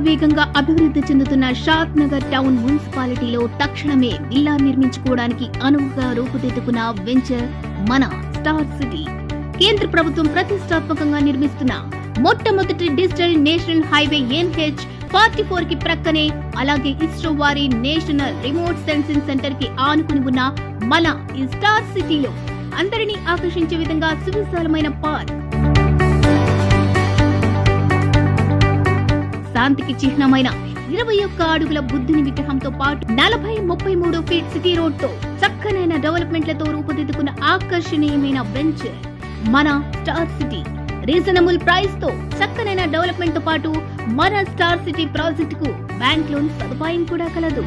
శరవేగంగా అభివృద్ధి చెందుతున్న షాద్ నగర్ టౌన్ మున్సిపాలిటీలో తక్షణమే విల్లా నిర్మించుకోవడానికి అనువుగా రూపుదిద్దుకున్న వెంచర్ మన స్టార్ సిటీ. కేంద్ర ప్రభుత్వం ప్రతిష్టాత్మకంగా నిర్మిస్తున్న మొట్టమొదటి డిజిటల్ నేషనల్ హైవే NH44 కి ప్రక్కనే, అలాగే ఇస్రో వారి నేషనల్ రిమోట్ సెన్సింగ్ సెంటర్ కి ఆనుకుని ఉన్న మన ఈ స్టార్ సిటీలో అందరినీ ఆకర్షించే విధంగా సువిశాలమైన పార్క్, శాంతికి చిహ్నమైన 21 అడుగుల బుద్ధుని విగ్రహంతో పాటు 40-33 ఫీట్ సిటీ రోడ్ తో చక్కనైన డెవలప్మెంట్లతో రూపుదిద్దుకున్న ఆకర్షణీయమైన వెంచర్ మన స్టార్ సిటీ. రీజనబుల్ ప్రైస్ తో చక్కనైన డెవలప్మెంట్ తో పాటు మన స్టార్ సిటీ ప్రాజెక్టుకు బ్యాంక్ లోన్ సదుపాయం కూడా కలదు.